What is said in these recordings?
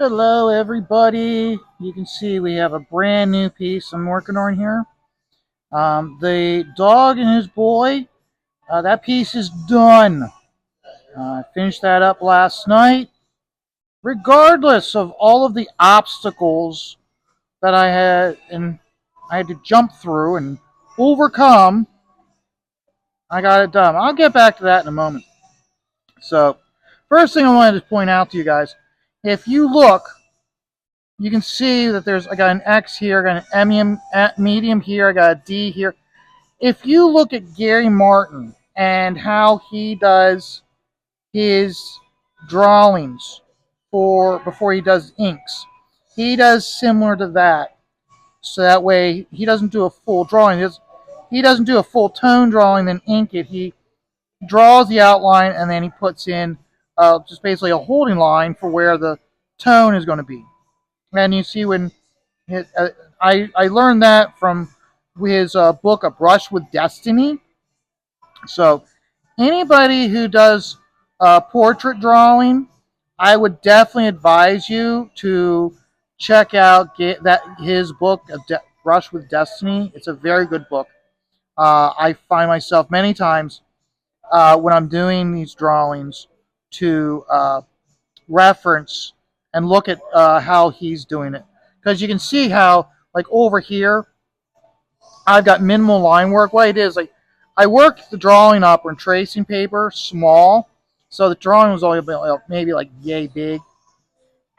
Hello, everybody. You can see we have a brand new piece I'm working on here. The dog and his boy, that piece is done. I finished that up last night. Regardless of all of the obstacles that I had to jump through and overcome, I got it done. I'll get back to that in a moment. So, first thing I wanted to point out to you guys, if you look, you can see that I got an X here, I got an medium here, I got a D here. If you look at Gary Martin and how he does his drawings for before he does inks, he does similar to that. So that way he doesn't do a full drawing. He doesn't do a full tone drawing then ink it. He draws the outline and then he puts in just basically a holding line for where the tone is going to be. And you see when I learned that from his book, A Brush with Destiny. So anybody who does portrait drawing, I would definitely advise you to check out his book, Brush with Destiny. It's a very good book. I find myself many times when I'm doing these drawings to reference and look at how he's doing it, because you can see how, like, over here I've got minimal line work. What it is, like, I worked the drawing up on tracing paper small, so the drawing was only maybe like yay big,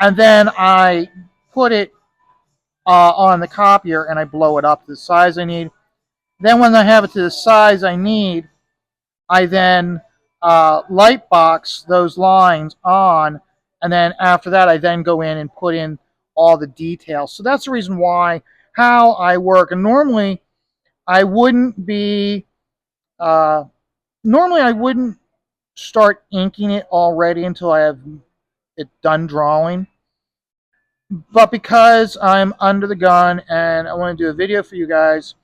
and then I put it on the copier and I blow it up to the size I need. Then when I have it to the size I need, I then light box those lines on, and then after that I then go in and put in all the details. So that's the reason why, how I work. And I wouldn't be uh, normally I wouldn't start inking it already until I have it done drawing. But because I'm under the gun and I want to do a video for you guys,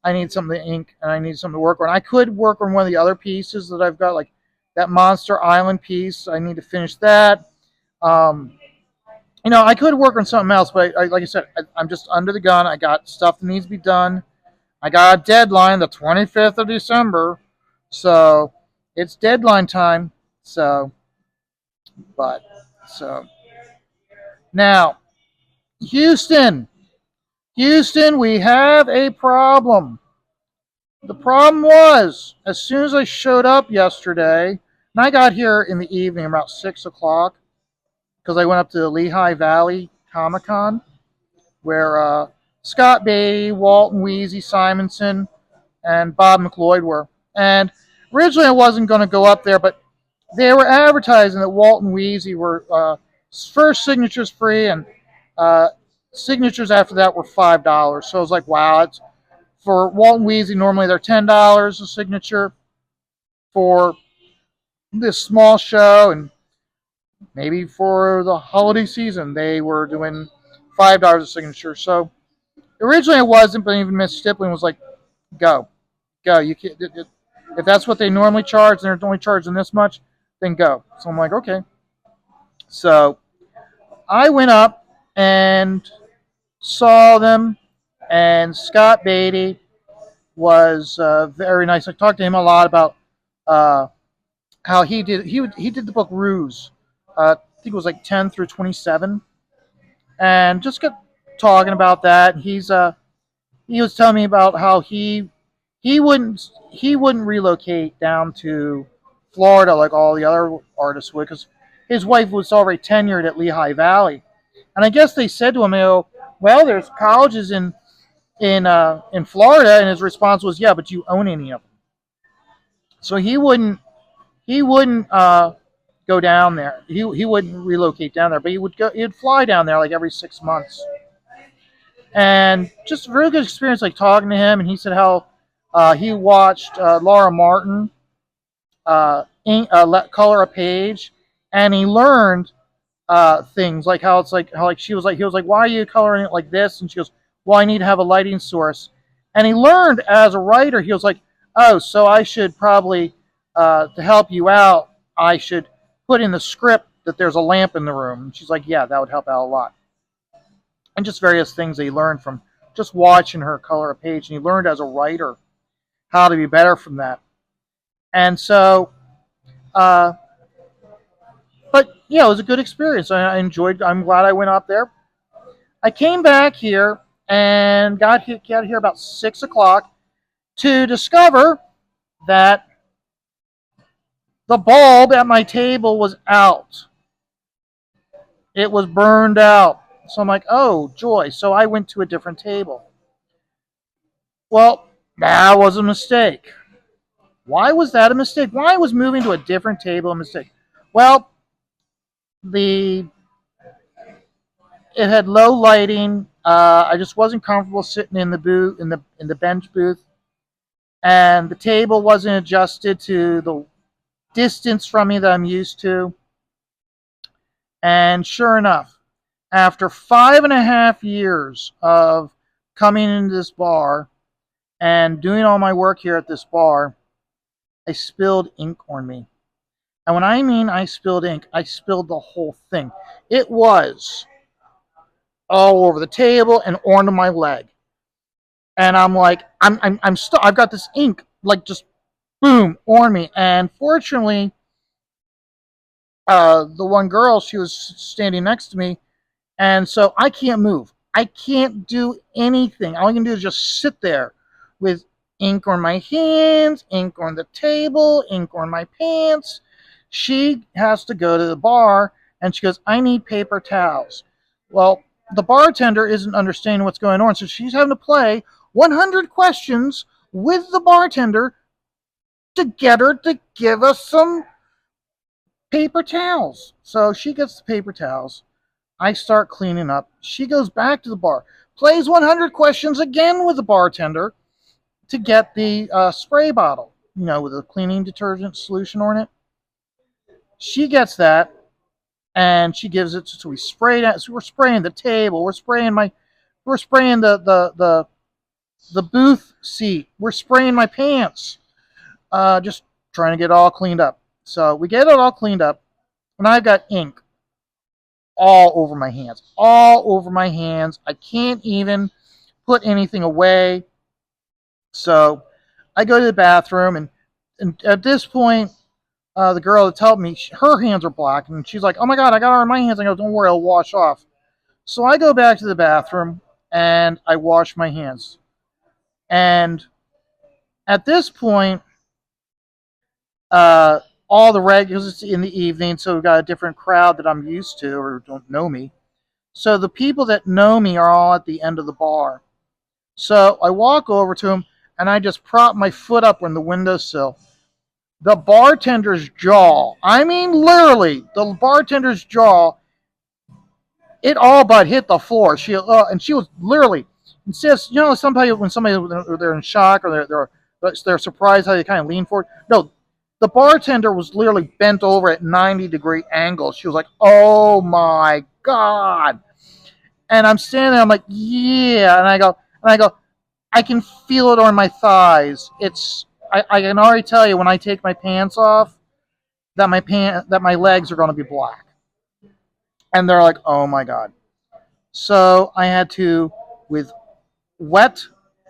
I need something to ink and I need something to work on. I could work on one of the other pieces that I've got, like that Monster Island piece. I need to finish that. Um, I could work on something else, but like I said, I'm just under the gun. I got stuff that needs to be done. I got a deadline, the 25th of December, so it's deadline time. So, but so now, Houston, Houston, we have a problem. The problem was, as soon as I showed up yesterday, and I got here in the evening about 6 o'clock, because I went up to the Lehigh Valley Comic Con, where Scott Beatty, Walton Weezy Simonson, and Bob McLeod were. And originally I wasn't going to go up there, but they were advertising that Walton Weezy were first signatures free, and uh, signatures after that were $5. So I was like, wow, it's for Walton Weezy. Normally they're $10 a signature for this small show, and maybe for the holiday season they were doing $5 a signature. So originally it wasn't, but even Miss Stippling was like, go, go. You can't. If that's what they normally charge, and they're only charging this much, then go. So I'm like, okay. So I went up and saw them, and Scott Beatty was very nice. I talked to him a lot about uh, how he did the book Ruse. I think it was like 10 through 27, and just got talking about that. He was telling me about how he wouldn't relocate down to Florida like all the other artists would, because his wife was already tenured at Lehigh Valley, and I guess they said to him, well, there's colleges in Florida, and his response was, yeah, but you own any of them, so he wouldn't go down there. He wouldn't relocate down there, but he'd fly down there like every 6 months, and just a really good experience, like talking to him. And he said how he watched Laura Martin color a page, and he learned things like how it's like how like she was like he was like, why are you coloring it like this? And she goes, well, I need to have a lighting source. And he learned as a writer, he was like, oh, so I should probably to help you out, I should put in the script that there's a lamp in the room. And she's like, yeah, that would help out a lot. And just various things that you learn from just watching her color a page. And you learned as a writer how to be better from that. And so, uh, but yeah, it was a good experience. I enjoyed. I'm glad I went up there. I came back here and got here about 6 o'clock to discover that the bulb at my table was out. It was burned out. So I'm like, oh, joy. So I went to a different table. Well, that was a mistake. Why was that a mistake? Why was moving to a different table a mistake? Well, the it had low lighting. I just wasn't comfortable sitting in the booth in the bench booth, and the table wasn't adjusted to the distance from me that I'm used to. And sure enough, after 5.5 years of coming into this bar and doing all my work here at this bar, I spilled ink on me. And when I mean I spilled ink, I spilled the whole thing. It was all over the table and onto my leg. And I'm like, I'm still, I've got this ink, like just boom, on me. And fortunately, the one girl, she was standing next to me, and so I can't move. I can't do anything. All I can do is just sit there with ink on my hands, ink on the table, ink on my pants. She has to go to the bar and she goes, I need paper towels. Well, the bartender isn't understanding what's going on, so she's having to play 100 questions with the bartender to get her to give us some paper towels. So she gets the paper towels. I start cleaning up. She goes back to the bar, plays 100 questions again with the bartender to get the spray bottle, with a cleaning detergent solution on it. She gets that and she gives it. So we spray that. So we're spraying the table. We're spraying the booth seat. We're spraying my pants. Just trying to get it all cleaned up. So we get it all cleaned up, and I've got ink all over my hands. All over my hands. I can't even put anything away. So I go to the bathroom, and at this point, the girl that told me her hands are black, and she's like, "Oh my God, I got it on my hands." I go, "Don't worry, I'll wash off." So I go back to the bathroom and I wash my hands. And at this point, uh, all the regulars, it's in the evening, so we've got a different crowd that I'm used to or don't know me. So the people that know me are all at the end of the bar. So I walk over to them and I just prop my foot up on the windowsill. The bartender's jaw, I mean literally, the bartender's jaw, it all but hit the floor. And she was literally, insists, somebody when somebody they're in shock or they're surprised how they kind of lean forward. No, the bartender was literally bent over at 90-degree angles. She was like, "Oh my God!" And I'm standing there. I'm like, "Yeah," and I go, I can feel it on my thighs. I can already tell you when I take my pants off that my legs are going to be black. And they're like, "Oh my God." So I had to, with wet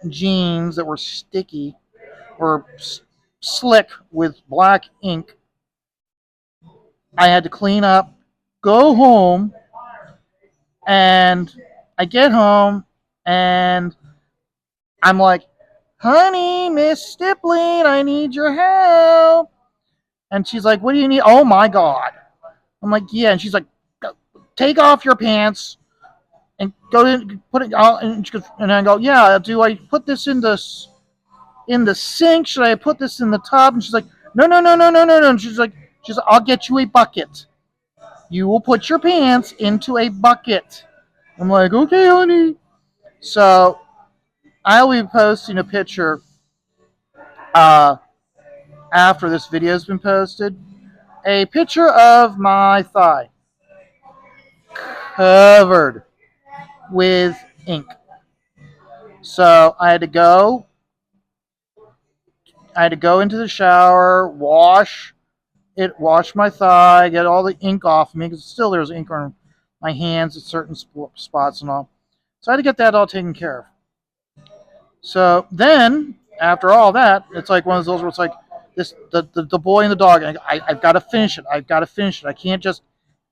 jeans that were sticky or slick with black ink, I had to clean up, go home, and I get home and I'm like, "Honey, Miss Stippling, I need your help." And she's like, "What do you need?" "Oh my God." I'm like, "Yeah." And she's like, "Take off your pants and go in, put it out." And she goes, and I go, "Yeah, do I put this in the sink? Should I put this in the tub?" And she's like, "No, no, no, no, no, no, no." And she's like, "I'll get you a bucket. You will put your pants into a bucket." I'm like, "Okay, honey." So I'll be posting a picture uh, after this video has been posted. A picture of my thigh covered with ink. So I had to go into the shower, wash it, wash my thigh, get all the ink off me because still there's ink on my hands at certain spots and all. So I had to get that all taken care of. So then, after all that, it's like one of those where it's like the boy and the dog. I've got to finish it. I've got to finish it. I can't just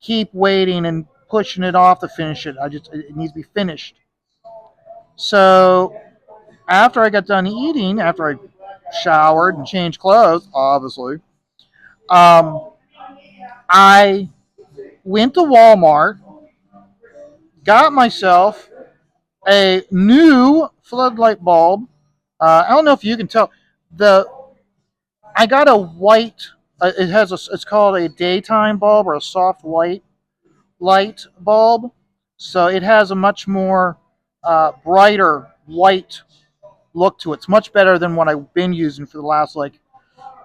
keep waiting and pushing it off to finish it. It needs to be finished. So after I got done eating, after I showered and changed clothes, obviously, um, I went to Walmart, got myself a new floodlight bulb. I don't know if you can tell. The I got a white. It has a. It's called a daytime bulb or a soft white light bulb. So it has a much more brighter white look to it. It's much better than what I've been using for the last like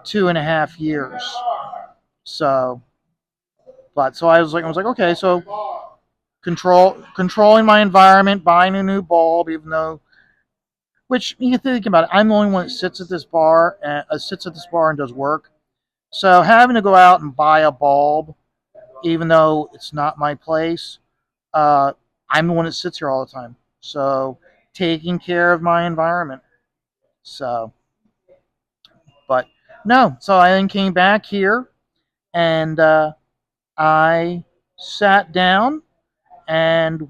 2.5 years. So, but so I was like, okay, so controlling my environment, buying a new bulb, even though, which you think about it, I'm the only one that sits at this bar and does work. So having to go out and buy a bulb, even though it's not my place, uh, I'm the one that sits here all the time. So taking care of my environment. So, but no, so I then came back here and I sat down and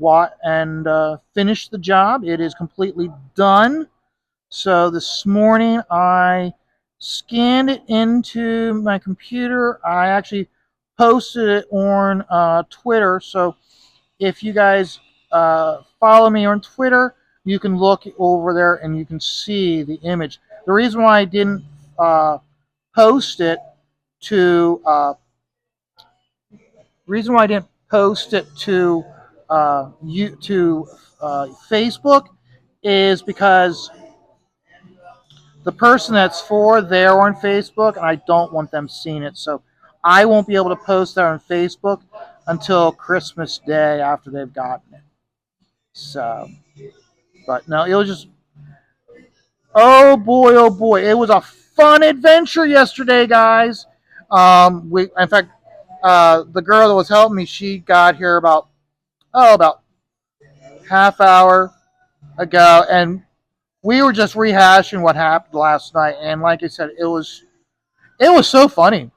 finished the job. It is completely done. So this morning I scanned it into my computer. I actually posted it on Twitter. So if you guys follow me on Twitter, you can look over there and you can see the image. The reason why I didn't post it to reason why I didn't post it to Facebook is because the person that's for there on Facebook, and I don't want them seeing it. So I won't be able to post that on Facebook until Christmas Day after they've gotten it. So, but no, it was just, oh boy, it was a fun adventure yesterday, guys. In fact, the girl that was helping me, she got here about half hour ago, and we were just rehashing what happened last night. And like I said, it was so funny.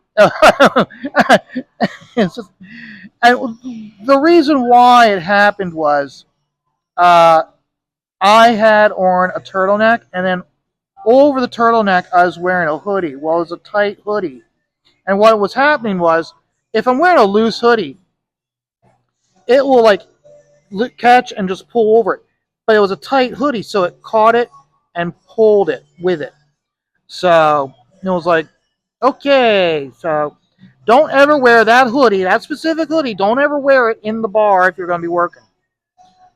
It's just, and the reason why it happened was uh, I had on a turtleneck, and then over the turtleneck I was wearing a hoodie. Well, it was a tight hoodie, and what was happening was if I'm wearing a loose hoodie, it will like catch and just pull over it. But it was a tight hoodie, so it caught it and pulled it with it. So it was like, okay, so don't ever wear that hoodie, that specific hoodie. Don't ever wear it in the bar if you're going to be working.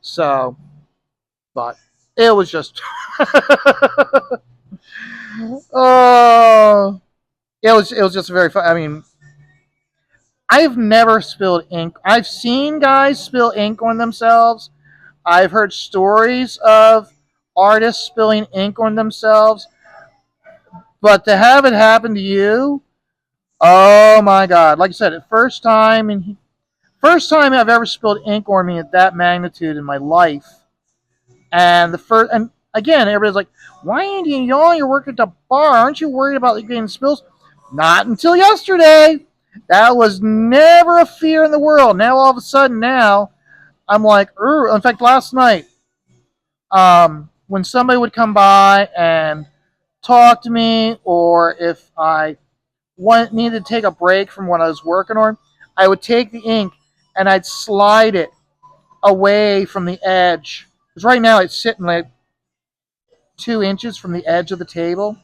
So, but it was just, oh, it was just very fun. I mean, I've never spilled ink. I've seen guys spill ink on themselves. I've heard stories of artists spilling ink on themselves, but to have it happen to you, oh my God! Like I said, the first time I've ever spilled ink on me at that magnitude in my life, and again, everybody's like, "Why, Andy, y'all? You're working at the bar. Aren't you worried about getting spills?" Not until yesterday. That was never a fear in the world. Now all of a sudden, now I'm like, in fact, last night, when somebody would come by and talk to me, or if I needed to take a break from what I was working on, I would take the ink and I'd slide it away from the edge. Because right now it's sitting like 2 inches from the edge of the table.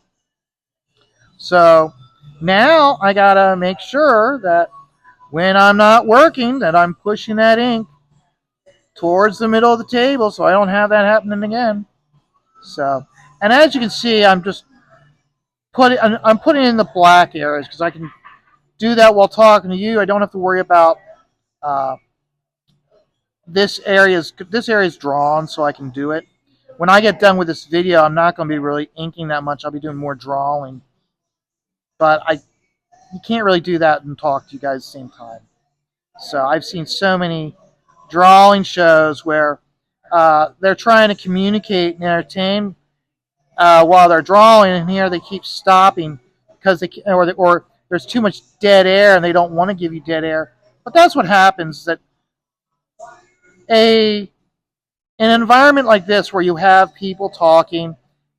So now I gotta make sure that when I'm not working, that I'm pushing that ink towards the middle of the table so I don't have that happening again. So, and as you can see, I'm putting in the black areas because I can do that while talking to you. I don't have to worry about uh, this area is drawn, so I can do it. When I get done with this video, I'm not going to be really inking that much. I'll be doing more drawing. But you can't really do that and talk to you guys at the same time. So I've seen so many drawing shows where they're trying to communicate and entertain while they're drawing, and here they keep stopping because or there's too much dead air and they don't want to give you dead air. But that's what happens. That a an environment like this where you have people talking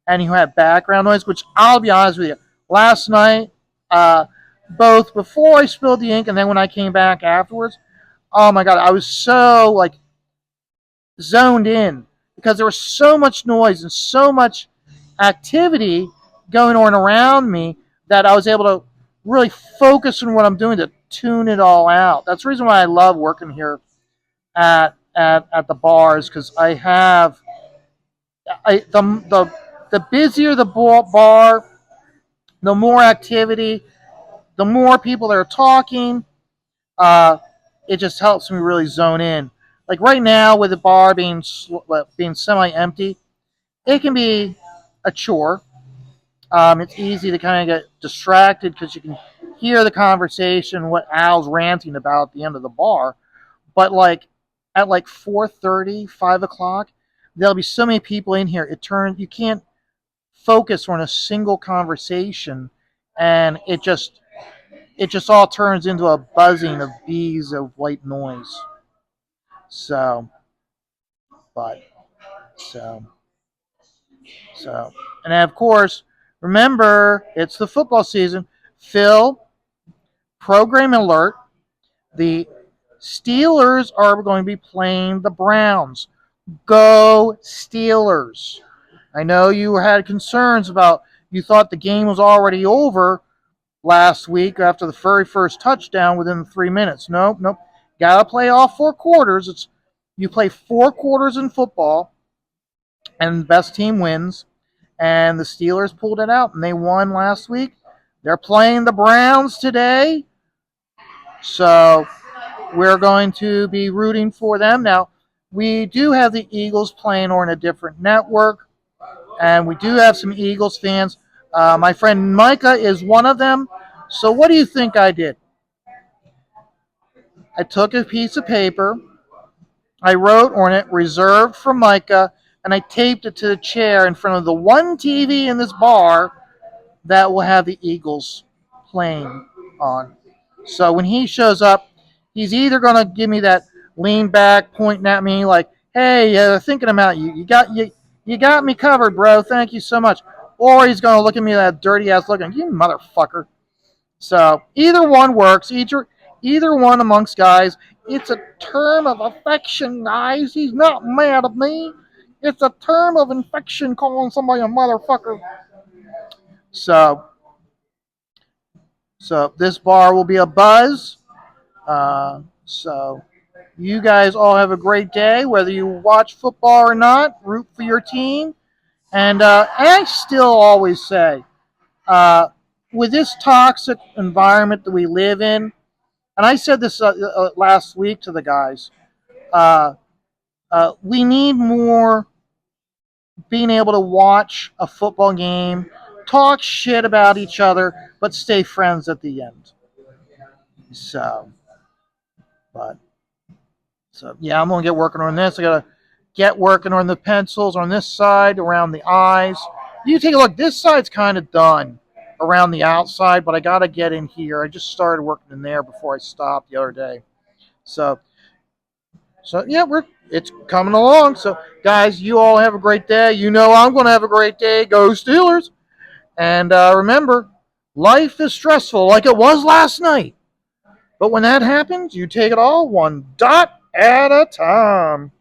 and you have background noise, which I'll be honest with you, last night, uh, both before I spilled the ink and then when I came back afterwards, oh my god, I was so like zoned in because there was so much noise and so much activity going on around me that I was able to really focus on what I'm doing to tune it all out. That's the reason why I love working here at the bars because the busier the bar, the more activity, the more people that are talking. Uh, it just helps me really zone in. Like right now, with the bar being semi-empty, it can be a chore. It's easy to kind of get distracted because you can hear the conversation, what Al's ranting about at the end of the bar. But like at like 4:30, 5 o'clock, there'll be so many people in here. You can't focus on a single conversation, and it just all turns into a buzzing of bees of white noise. So, but so so, and of course, remember it's the football season. Phil, program alert: the Steelers are going to be playing the Browns. Go Steelers! I know you had concerns about you thought the game was already over last week after the very first touchdown within 3 minutes. Nope, nope. Got to play all 4 quarters. You play 4 quarters in football, and the best team wins. And the Steelers pulled it out, and they won last week. They're playing the Browns today, so we're going to be rooting for them. Now, we do have the Eagles playing on a different network, and we do have some Eagles fans. My friend Micah is one of them. So, what do you think I did? I took a piece of paper, I wrote on it, reserved for Micah, and I taped it to the chair in front of the one TV in this bar that will have the Eagles playing on. So when he shows up, he's either going to give me that lean back, pointing at me like, "Hey, thinking about you. You got me covered, bro. Thank you so much." Or he's going to look at me with that dirty ass look, and you motherfucker. So either one works. Either one amongst guys. It's a term of affection, guys. He's not mad at me. It's a term of infection calling somebody a motherfucker. So So this bar will be a buzz. So you guys all have a great day, whether you watch football or not. Root for your team. And I still always say, uh, with this toxic environment that we live in, and I said this last week to the guys, uh, we need more being able to watch a football game, talk shit about each other, but stay friends at the end. So, but So yeah, I'm gonna get working on this. I gotta get working on the pencils on this side around the eyes. You take a look. This side's kind of done around the outside, but I gotta get in here. I just started working in there before I stopped the other day. So so yeah, it's coming along. So guys, you all have a great day. You know I'm gonna have a great day. Go Steelers! And remember, life is stressful like it was last night. But when that happens, you take it all one dot at a time.